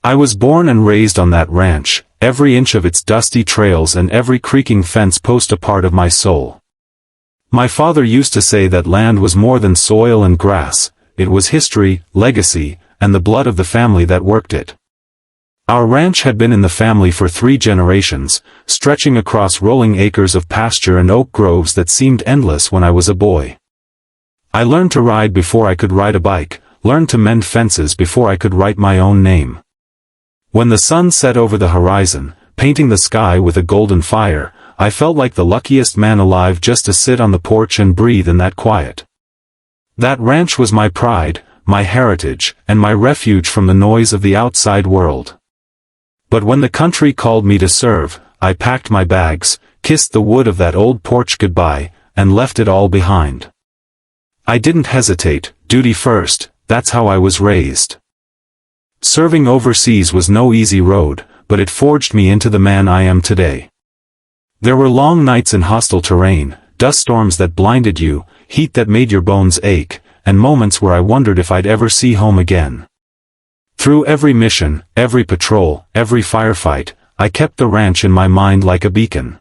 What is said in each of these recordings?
I was born and raised on that ranch, every inch of its dusty trails and every creaking fence post a part of my soul. My father used to say that land was more than soil and grass, it was history, legacy, and the blood of the family that worked it. Our ranch had been in the family for 3 generations, stretching across rolling acres of pasture and oak groves that seemed endless when I was a boy. I learned to ride before I could ride a bike, learned to mend fences before I could write my own name. When the sun set over the horizon, painting the sky with a golden fire, I felt like the luckiest man alive just to sit on the porch and breathe in that quiet. That ranch was my pride, my heritage, and my refuge from the noise of the outside world. But when the country called me to serve, I packed my bags, kissed the wood of that old porch goodbye, and left it all behind. I didn't hesitate, duty first, that's how I was raised. Serving overseas was no easy road, but it forged me into the man I am today. There were long nights in hostile terrain, dust storms that blinded you, heat that made your bones ache, and moments where I wondered if I'd ever see home again. Through every mission, every patrol, every firefight, I kept the ranch in my mind like a beacon.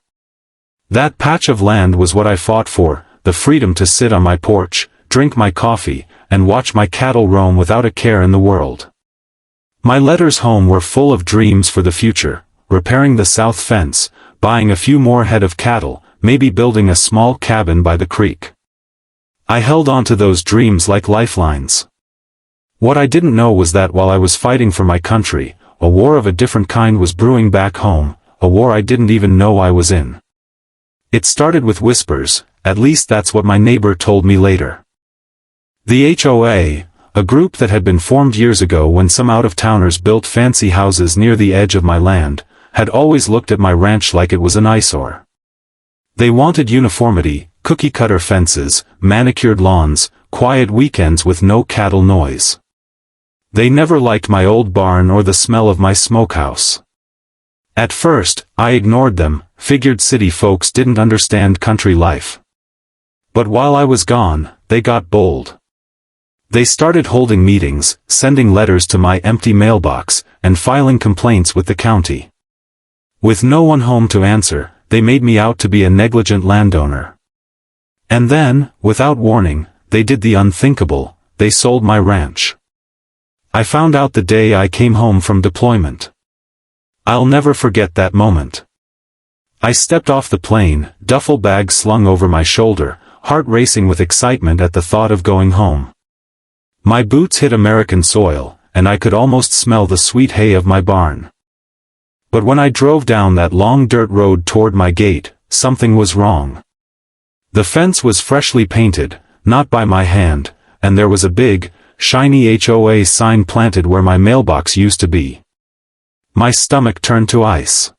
That patch of land was what I fought for, the freedom to sit on my porch, drink my coffee, and watch my cattle roam without a care in the world. My letters home were full of dreams for the future, repairing the south fence, buying a few more head of cattle, maybe building a small cabin by the creek. I held on to those dreams like lifelines. What I didn't know was that while I was fighting for my country, a war of a different kind was brewing back home, a war I didn't even know I was in. It started with whispers, at least that's what my neighbor told me later. The HOA, a group that had been formed years ago when some out-of-towners built fancy houses near the edge of my land, had always looked at my ranch like it was an eyesore. They wanted uniformity, cookie-cutter fences, manicured lawns, quiet weekends with no cattle noise. They never liked my old barn or the smell of my smokehouse. At first, I ignored them, figured city folks didn't understand country life. But while I was gone, they got bold. They started holding meetings, sending letters to my empty mailbox, and filing complaints with the county. With no one home to answer, they made me out to be a negligent landowner. And then, without warning, they did the unthinkable, they sold my ranch. I found out the day I came home from deployment. I'll never forget that moment. I stepped off the plane, duffel bag slung over my shoulder, heart racing with excitement at the thought of going home. My boots hit American soil, and I could almost smell the sweet hay of my barn. But when I drove down that long dirt road toward my gate, something was wrong. The fence was freshly painted, not by my hand, and there was a big, shiny HOA sign planted where my mailbox used to be. My stomach turned to ice.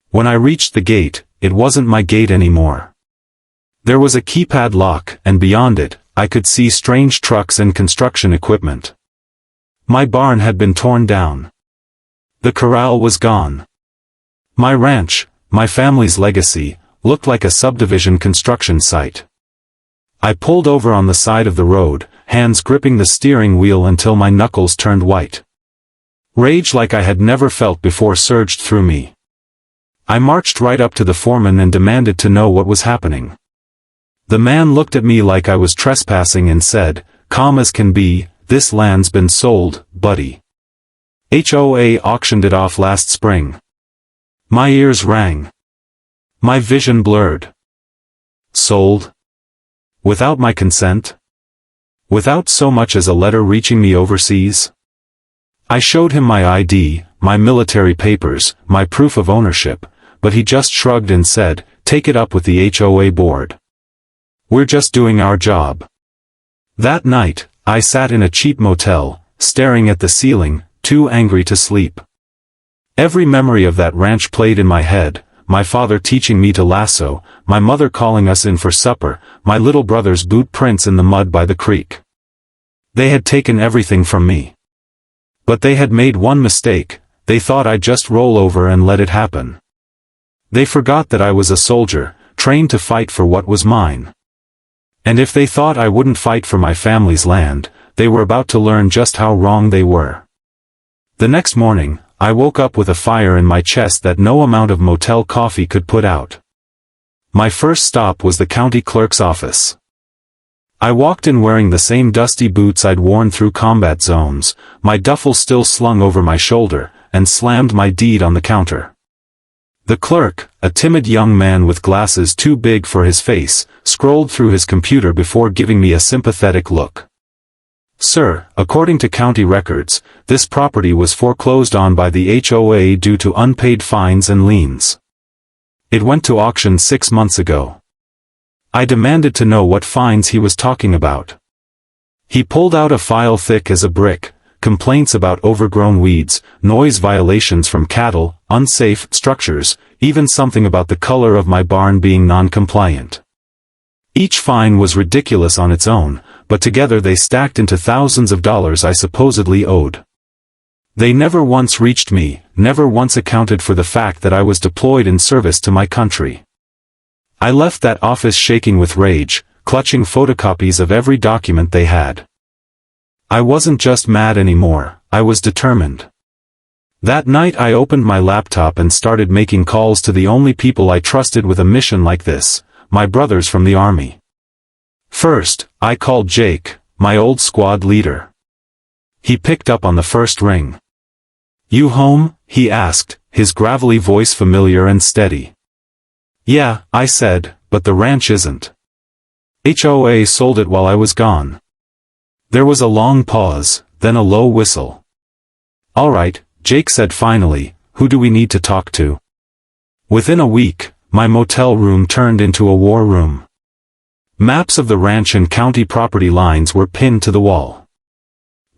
When I reached the gate, it wasn't my gate anymore. There was a keypad lock, and beyond it, I could see strange trucks and construction equipment. My barn had been torn down. The corral was gone. My ranch, my family's legacy, looked like a subdivision construction site. I pulled over on the side of the road, hands gripping the steering wheel until my knuckles turned white. Rage like I had never felt before surged through me. I marched right up to the foreman and demanded to know what was happening. The man looked at me like I was trespassing and said, calm as can be, this land's been sold, buddy. HOA auctioned it off last spring. My ears rang. My vision blurred. Sold? Without my consent? Without so much as a letter reaching me overseas? I showed him my ID, my military papers, my proof of ownership, but he just shrugged and said, take it up with the HOA board. We're just doing our job. That night, I sat in a cheap motel, staring at the ceiling, too angry to sleep. Every memory of that ranch played in my head, my father teaching me to lasso, my mother calling us in for supper, my little brother's boot prints in the mud by the creek. They had taken everything from me. But they had made one mistake, they thought I'd just roll over and let it happen. They forgot that I was a soldier, trained to fight for what was mine. And if they thought I wouldn't fight for my family's land, they were about to learn just how wrong they were. The next morning, I woke up with a fire in my chest that no amount of motel coffee could put out. My first stop was the county clerk's office. I walked in wearing the same dusty boots I'd worn through combat zones, my duffel still slung over my shoulder, and slammed my deed on the counter. The clerk, a timid young man with glasses too big for his face, scrolled through his computer before giving me a sympathetic look. "Sir, according to county records, this property was foreclosed on by the HOA due to unpaid fines and liens. It went to auction 6 months ago." I demanded to know what fines he was talking about. He pulled out a file thick as a brick, complaints about overgrown weeds, noise violations from cattle, unsafe structures, even something about the color of my barn being non-compliant. Each fine was ridiculous on its own, but together they stacked into thousands of dollars I supposedly owed. They never once reached me, never once accounted for the fact that I was deployed in service to my country. I left that office shaking with rage, clutching photocopies of every document they had. I wasn't just mad anymore, I was determined. That night I opened my laptop and started making calls to the only people I trusted with a mission like this, my brothers from the army. First, I called Jake, my old squad leader. He picked up on the first ring. "You home?" he asked, his gravelly voice familiar and steady. "Yeah," I said, "but the ranch isn't. HOA sold it while I was gone." There was a long pause, then a low whistle. "All right," Jake said finally, "who do we need to talk to?" Within a week, my motel room turned into a war room. Maps of the ranch and county property lines were pinned to the wall.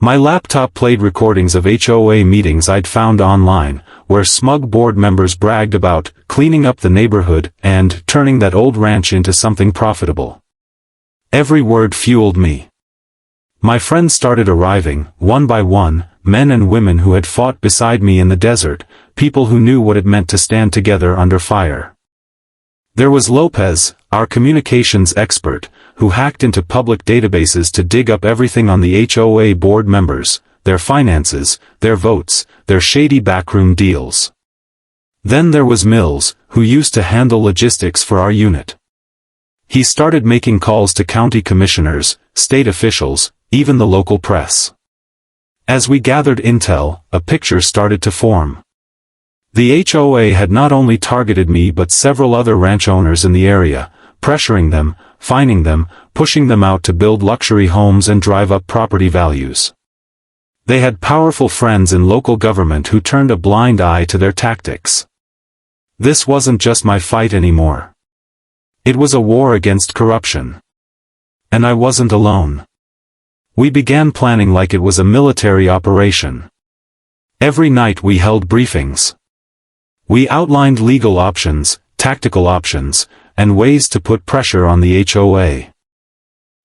My laptop played recordings of HOA meetings I'd found online, where smug board members bragged about cleaning up the neighborhood and turning that old ranch into something profitable. Every word fueled me. My friends started arriving, one by one, men and women who had fought beside me in the desert, people who knew what it meant to stand together under fire. There was Lopez, our communications expert, who hacked into public databases to dig up everything on the HOA board members, their finances, their votes, their shady backroom deals. Then there was Mills, who used to handle logistics for our unit. He started making calls to county commissioners, state officials, even the local press. As we gathered intel, a picture started to form. The HOA had not only targeted me but several other ranch owners in the area, pressuring them, fining them, pushing them out to build luxury homes and drive up property values. They had powerful friends in local government who turned a blind eye to their tactics. This wasn't just my fight anymore. It was a war against corruption. And I wasn't alone. We began planning like it was a military operation. Every night we held briefings. We outlined legal options, tactical options, and ways to put pressure on the HOA.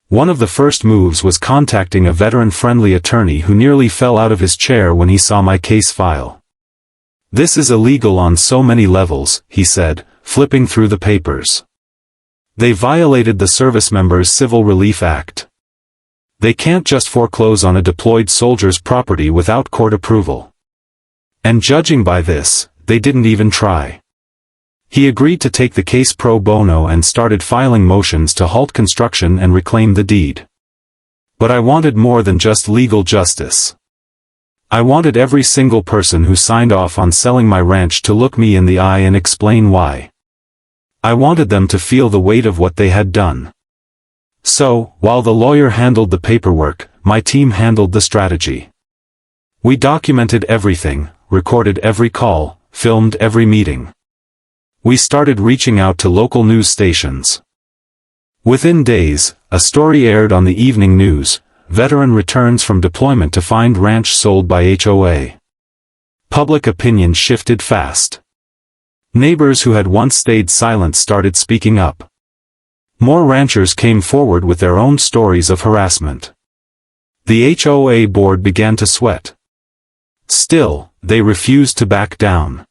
One of the first moves was contacting a veteran-friendly attorney who nearly fell out of his chair when he saw my case file. "This is illegal on so many levels," he said, flipping through the papers. "They violated the Service Members Civil Relief Act. They can't just foreclose on a deployed soldier's property without court approval. And judging by this, they didn't even try." He agreed to take the case pro bono and started filing motions to halt construction and reclaim the deed. But I wanted more than just legal justice. I wanted every single person who signed off on selling my ranch to look me in the eye and explain why. I wanted them to feel the weight of what they had done. So, while the lawyer handled the paperwork, my team handled the strategy. We documented everything, recorded every call, filmed every meeting. We started reaching out to local news stations. Within days, a story aired on the evening news: veteran returns from deployment to find ranch sold by HOA. Public opinion shifted fast. Neighbors who had once stayed silent started speaking up. More ranchers came forward with their own stories of harassment. The HOA board began to sweat. Still, they refused to back down.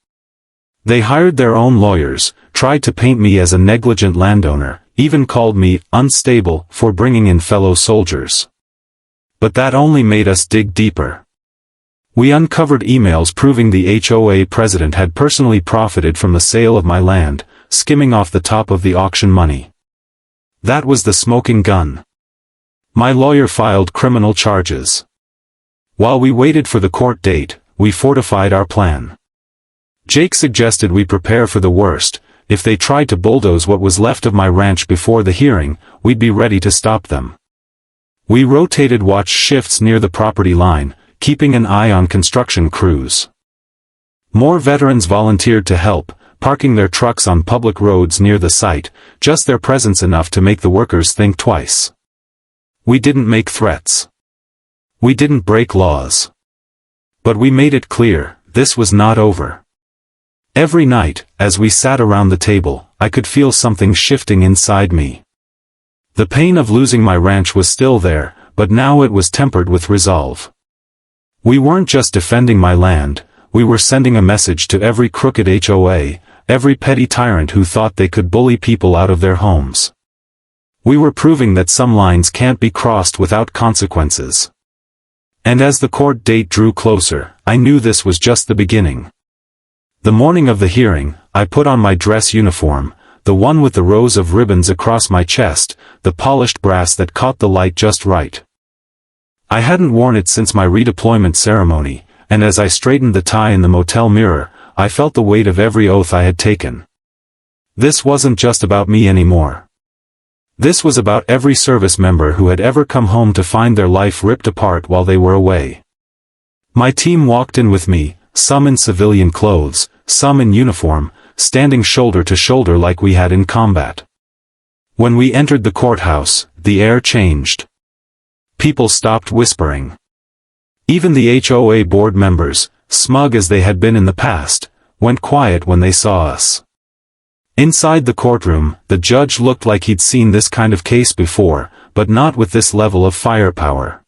They hired their own lawyers, tried to paint me as a negligent landowner, even called me unstable for bringing in fellow soldiers. But that only made us dig deeper. We uncovered emails proving the HOA president had personally profited from the sale of my land, skimming off the top of the auction money. That was the smoking gun. My lawyer filed criminal charges. While we waited for the court date, we fortified our plan. Jake suggested we prepare for the worst. If they tried to bulldoze what was left of my ranch before the hearing, we'd be ready to stop them. We rotated watch shifts near the property line, keeping an eye on construction crews. More veterans volunteered to help, parking their trucks on public roads near the site, just their presence enough to make the workers think twice. We didn't make threats. We didn't break laws. But we made it clear, this was not over. Every night, as we sat around the table, I could feel something shifting inside me. The pain of losing my ranch was still there, but now it was tempered with resolve. We weren't just defending my land, we were sending a message to every crooked HOA, every petty tyrant who thought they could bully people out of their homes. We were proving that some lines can't be crossed without consequences. And as the court date drew closer, I knew this was just the beginning. The morning of the hearing, I put on my dress uniform, the one with the rows of ribbons across my chest, the polished brass that caught the light just right. I hadn't worn it since my redeployment ceremony, and as I straightened the tie in the motel mirror, I felt the weight of every oath I had taken. This wasn't just about me anymore. This was about every service member who had ever come home to find their life ripped apart while they were away. My team walked in with me, some in civilian clothes, some in uniform, standing shoulder to shoulder like we had in combat. When we entered the courthouse, the air changed. People stopped whispering. Even the HOA board members, smug as they had been in the past, went quiet when they saw us. Inside the courtroom, the judge looked like he'd seen this kind of case before, but not with this level of firepower.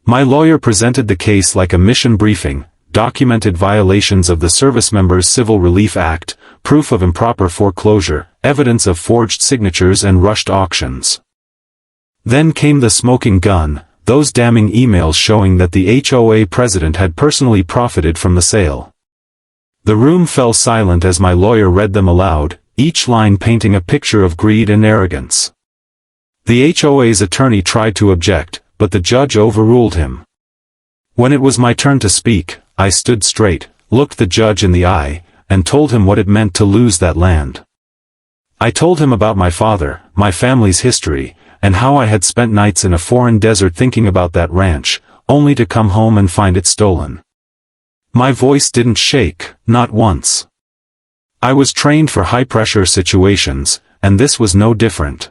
My lawyer presented the case like a mission briefing, documented violations of the Service Members Civil Relief Act, proof of improper foreclosure, evidence of forged signatures and rushed auctions. Then came the smoking gun, those damning emails showing that the HOA president had personally profited from the sale. The room fell silent as my lawyer read them aloud, each line painting a picture of greed and arrogance. The HOA's attorney tried to object, but the judge overruled him. When it was my turn to speak, I stood straight, looked the judge in the eye, and told him what it meant to lose that land. I told him about my father, my family's history, and how I had spent nights in a foreign desert thinking about that ranch, only to come home and find it stolen. My voice didn't shake, not once. I was trained for high-pressure situations, and this was no different.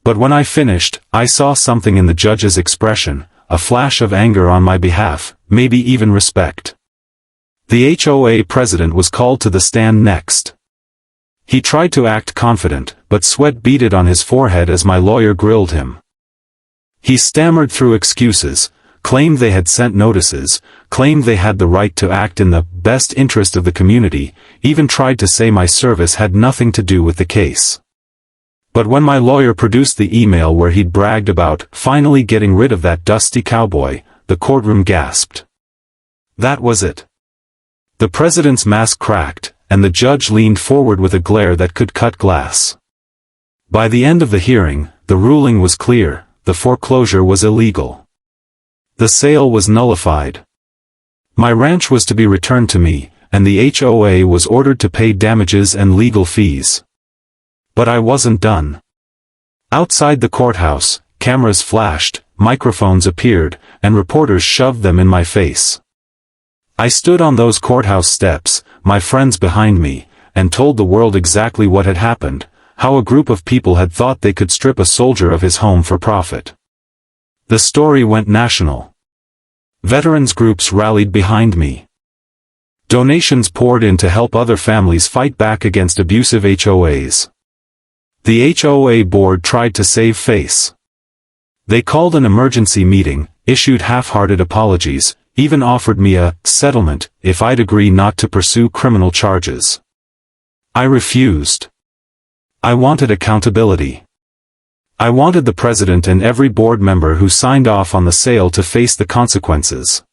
But when I finished, I saw something in the judge's expression, a flash of anger on my behalf, maybe even respect. The HOA president was called to the stand next. He tried to act confident, but sweat beaded on his forehead as my lawyer grilled him. He stammered through excuses, claimed they had sent notices, claimed they had the right to act in the best interest of the community, even tried to say my service had nothing to do with the case. But when my lawyer produced the email where he'd bragged about finally getting rid of that dusty cowboy, the courtroom gasped. That was it. The president's mask cracked, and the judge leaned forward with a glare that could cut glass. By the end of the hearing, the ruling was clear, the foreclosure was illegal. The sale was nullified. My ranch was to be returned to me, and the HOA was ordered to pay damages and legal fees. But I wasn't done. Outside the courthouse, cameras flashed, microphones appeared, and reporters shoved them in my face. I stood on those courthouse steps, my friends behind me, and told the world exactly what had happened, how a group of people had thought they could strip a soldier of his home for profit. The story went national. Veterans groups rallied behind me. Donations poured in to help other families fight back against abusive HOAs. The HOA board tried to save face. They called an emergency meeting, issued half-hearted apologies, even offered me a settlement if I'd agree not to pursue criminal charges. I refused. I wanted accountability. I wanted the president and every board member who signed off on the sale to face the consequences.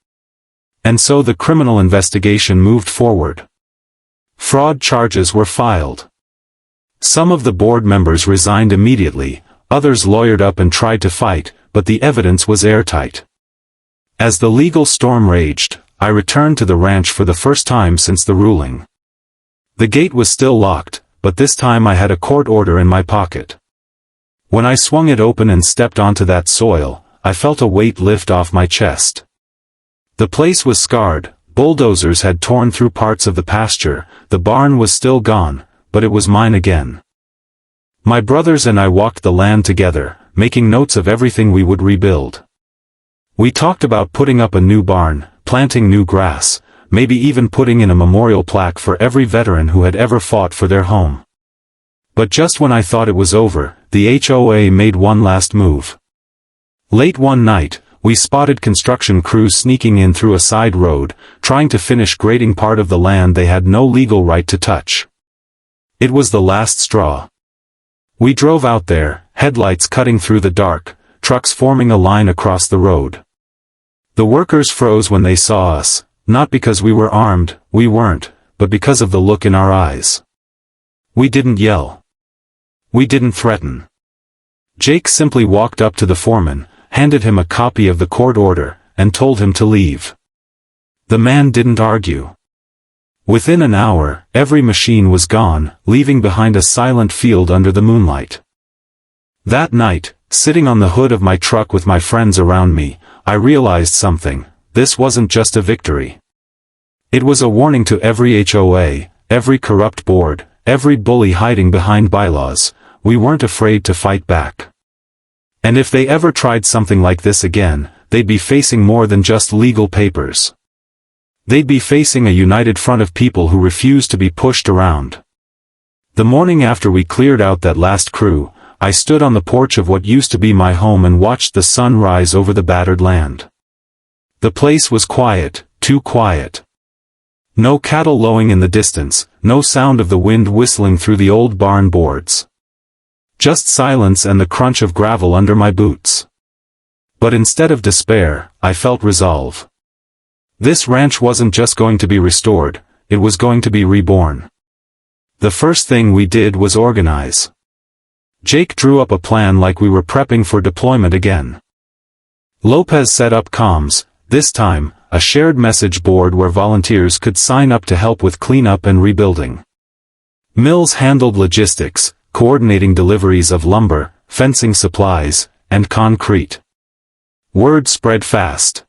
And so the criminal investigation moved forward. Fraud charges were filed. Some of the board members resigned immediately, others lawyered up and tried to fight, but the evidence was airtight. As the legal storm raged, I returned to the ranch for the first time since the ruling. The gate was still locked, but this time I had a court order in my pocket. When I swung it open and stepped onto that soil, I felt a weight lift off my chest. The place was scarred, bulldozers had torn through parts of the pasture, the barn was still gone, but it was mine again. My brothers and I walked the land together, making notes of everything we would rebuild. We talked about putting up a new barn, planting new grass, maybe even putting in a memorial plaque for every veteran who had ever fought for their home. But just when I thought it was over, the HOA made one last move. Late one night, we spotted construction crews sneaking in through a side road, trying to finish grading part of the land they had no legal right to touch. It was the last straw. We drove out there, headlights cutting through the dark, trucks forming a line across the road. The workers froze when they saw us, not because we were armed, we weren't, but because of the look in our eyes. We didn't yell. We didn't threaten. Jake simply walked up to the foreman, handed him a copy of the court order, and told him to leave. The man didn't argue. Within an hour, every machine was gone, leaving behind a silent field under the moonlight. That night, sitting on the hood of my truck with my friends around me, I realized something: this wasn't just a victory. It was a warning to every HOA, every corrupt board, every bully hiding behind bylaws. We weren't afraid to fight back. And if they ever tried something like this again, they'd be facing more than just legal papers. They'd be facing a united front of people who refused to be pushed around. The morning after we cleared out that last crew, I stood on the porch of what used to be my home and watched the sun rise over the battered land. The place was quiet, too quiet. No cattle lowing in the distance, no sound of the wind whistling through the old barn boards. Just silence and the crunch of gravel under my boots. But instead of despair, I felt resolve. This ranch wasn't just going to be restored, it was going to be reborn. The first thing we did was organize. Jake drew up a plan like we were prepping for deployment again. Lopez set up comms, this time, a shared message board where volunteers could sign up to help with cleanup and rebuilding. Mills handled logistics, coordinating deliveries of lumber, fencing supplies, and concrete. Word spread fast.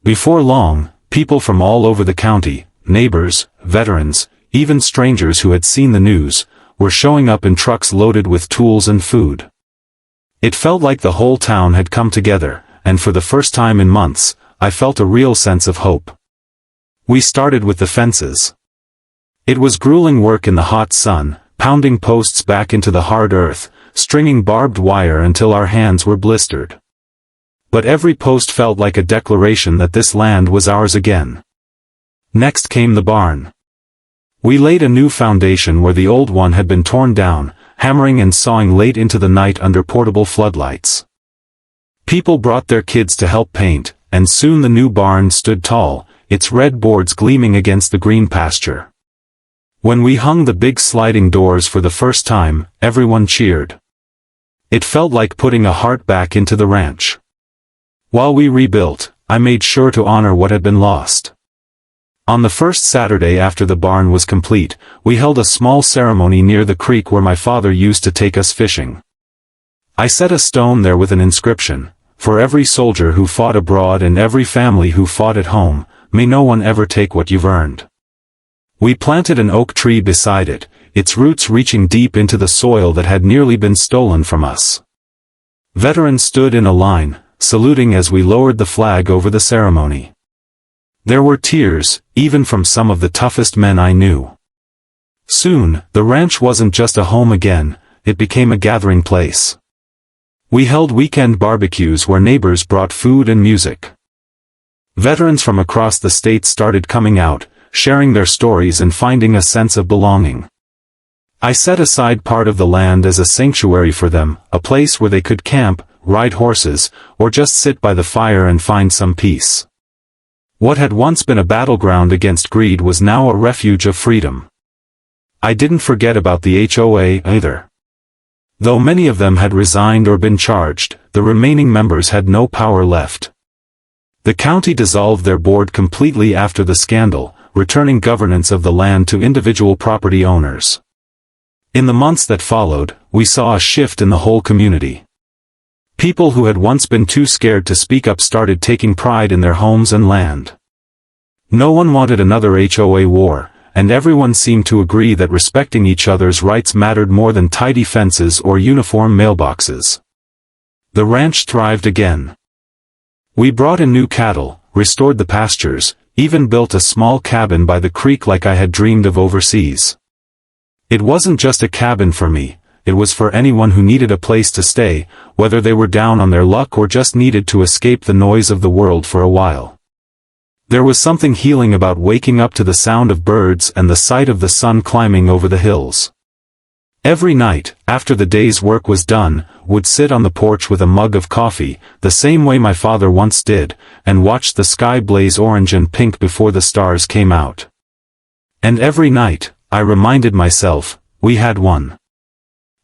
Before long, people from all over the county, neighbors, veterans, even strangers who had seen the news, were showing up in trucks loaded with tools and food. It felt like the whole town had come together, and for the first time in months, I felt a real sense of hope. We started with the fences. It was grueling work in the hot sun, pounding posts back into the hard earth, stringing barbed wire until our hands were blistered. But every post felt like a declaration that this land was ours again. Next came the barn. We laid a new foundation where the old one had been torn down, hammering and sawing late into the night under portable floodlights. People brought their kids to help paint, and soon the new barn stood tall, its red boards gleaming against the green pasture. When we hung the big sliding doors for the first time, everyone cheered. It felt like putting a heart back into the ranch. While we rebuilt, I made sure to honor what had been lost. On the first Saturday after the barn was complete, we held a small ceremony near the creek where my father used to take us fishing. I set a stone there with an inscription: "For every soldier who fought abroad and every family who fought at home, may no one ever take what you've earned." We planted an oak tree beside it, its roots reaching deep into the soil that had nearly been stolen from us. Veterans stood in a line, saluting as we lowered the flag over the ceremony. There were tears, even from some of the toughest men I knew. Soon, the ranch wasn't just a home again, it became a gathering place. We held weekend barbecues where neighbors brought food and music. Veterans from across the state started coming out, sharing their stories and finding a sense of belonging. I set aside part of the land as a sanctuary for them, a place where they could camp, ride horses, or just sit by the fire and find some peace. What had once been a battleground against greed was now a refuge of freedom. I didn't forget about the HOA either. Though many of them had resigned or been charged, the remaining members had no power left. The county dissolved their board completely after the scandal, returning governance of the land to individual property owners. In the months that followed, we saw a shift in the whole community. People who had once been too scared to speak up started taking pride in their homes and land. No one wanted another HOA war, and everyone seemed to agree that respecting each other's rights mattered more than tidy fences or uniform mailboxes. The ranch thrived again. We brought in new cattle, restored the pastures, even built a small cabin by the creek like I had dreamed of overseas. It wasn't just a cabin for me, it was for anyone who needed a place to stay, whether they were down on their luck or just needed to escape the noise of the world for a while. There was something healing about waking up to the sound of birds and the sight of the sun climbing over the hills. Every night, after the day's work was done, would sit on the porch with a mug of coffee, the same way my father once did, and watch the sky blaze orange and pink before the stars came out. And every night, I reminded myself, we had won.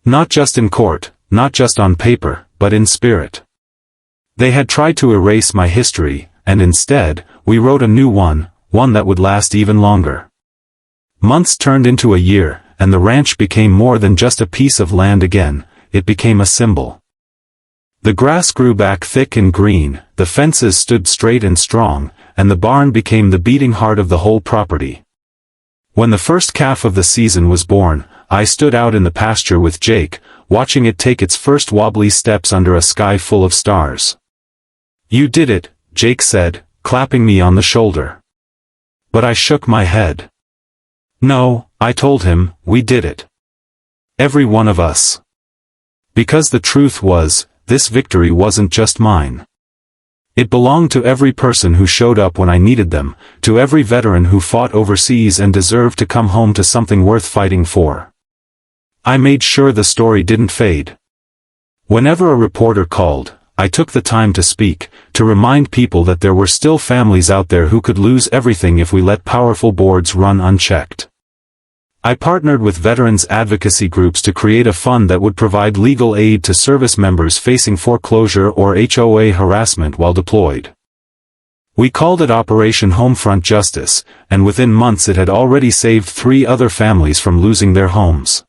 Not just in court, not just on paper, but in spirit. They had tried to erase my history, and instead, we wrote a new one that would last even longer. Months turned into a year, and the ranch became more than just a piece of land again, it became a symbol. The grass grew back thick and green, the fences stood straight and strong, and the barn became the beating heart of the whole property. When the first calf of the season was born, I stood out in the pasture with Jake, watching it take its first wobbly steps under a sky full of stars. "You did it," Jake said, clapping me on the shoulder. But I shook my head. "No," I told him, "we did it. Every one of us." Because the truth was, this victory wasn't just mine. It belonged to every person who showed up when I needed them, to every veteran who fought overseas and deserved to come home to something worth fighting for. I made sure the story didn't fade. Whenever a reporter called, I took the time to speak, to remind people that there were still families out there who could lose everything if we let powerful boards run unchecked. I partnered with veterans advocacy groups to create a fund that would provide legal aid to service members facing foreclosure or HOA harassment while deployed. We called it Operation Homefront Justice, and within months it had already saved 3 other families from losing their homes.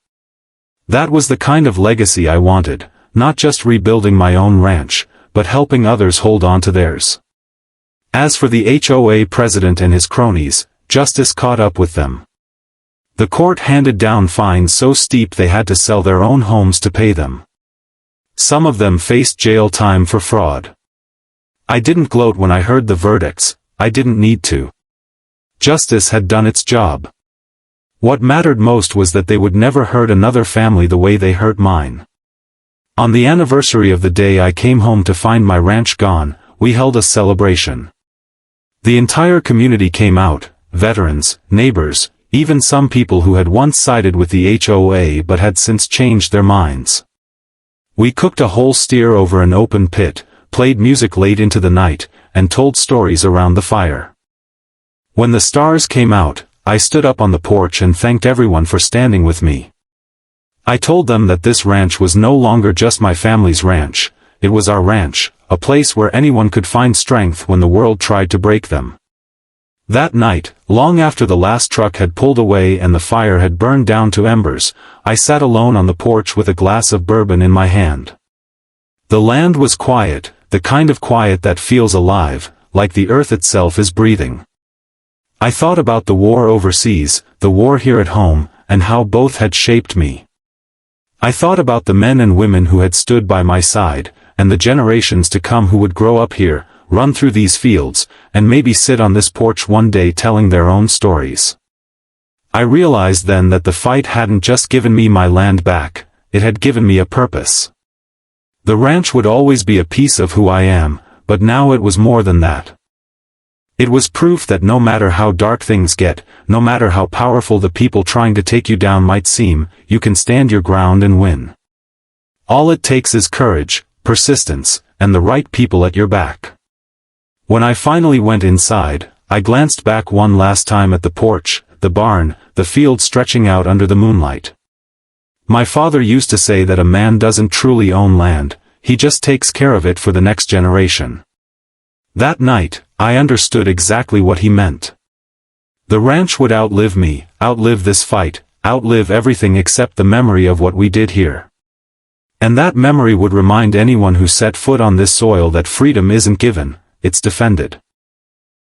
That was the kind of legacy I wanted, not just rebuilding my own ranch, but helping others hold on to theirs. As for the HOA president and his cronies, justice caught up with them. The court handed down fines so steep they had to sell their own homes to pay them. Some of them faced jail time for fraud. I didn't gloat when I heard the verdicts, I didn't need to. Justice had done its job. What mattered most was that they would never hurt another family the way they hurt mine. On the anniversary of the day I came home to find my ranch gone, we held a celebration. The entire community came out, veterans, neighbors, even some people who had once sided with the HOA but had since changed their minds. We cooked a whole steer over an open pit, played music late into the night, and told stories around the fire. When the stars came out, I stood up on the porch and thanked everyone for standing with me. I told them that this ranch was no longer just my family's ranch, it was our ranch, a place where anyone could find strength when the world tried to break them. That night, long after the last truck had pulled away and the fire had burned down to embers, I sat alone on the porch with a glass of bourbon in my hand. The land was quiet, the kind of quiet that feels alive, like the earth itself is breathing. I thought about the war overseas, the war here at home, and how both had shaped me. I thought about the men and women who had stood by my side, and the generations to come who would grow up here, run through these fields, and maybe sit on this porch one day telling their own stories. I realized then that the fight hadn't just given me my land back, it had given me a purpose. The ranch would always be a piece of who I am, but now it was more than that. It was proof that no matter how dark things get, no matter how powerful the people trying to take you down might seem, you can stand your ground and win. All it takes is courage, persistence, and the right people at your back. When I finally went inside, I glanced back one last time at the porch, the barn, the field stretching out under the moonlight. My father used to say that a man doesn't truly own land, he just takes care of it for the next generation. That night, I understood exactly what he meant. The ranch would outlive me, outlive this fight, outlive everything except the memory of what we did here. And that memory would remind anyone who set foot on this soil that freedom isn't given, it's defended.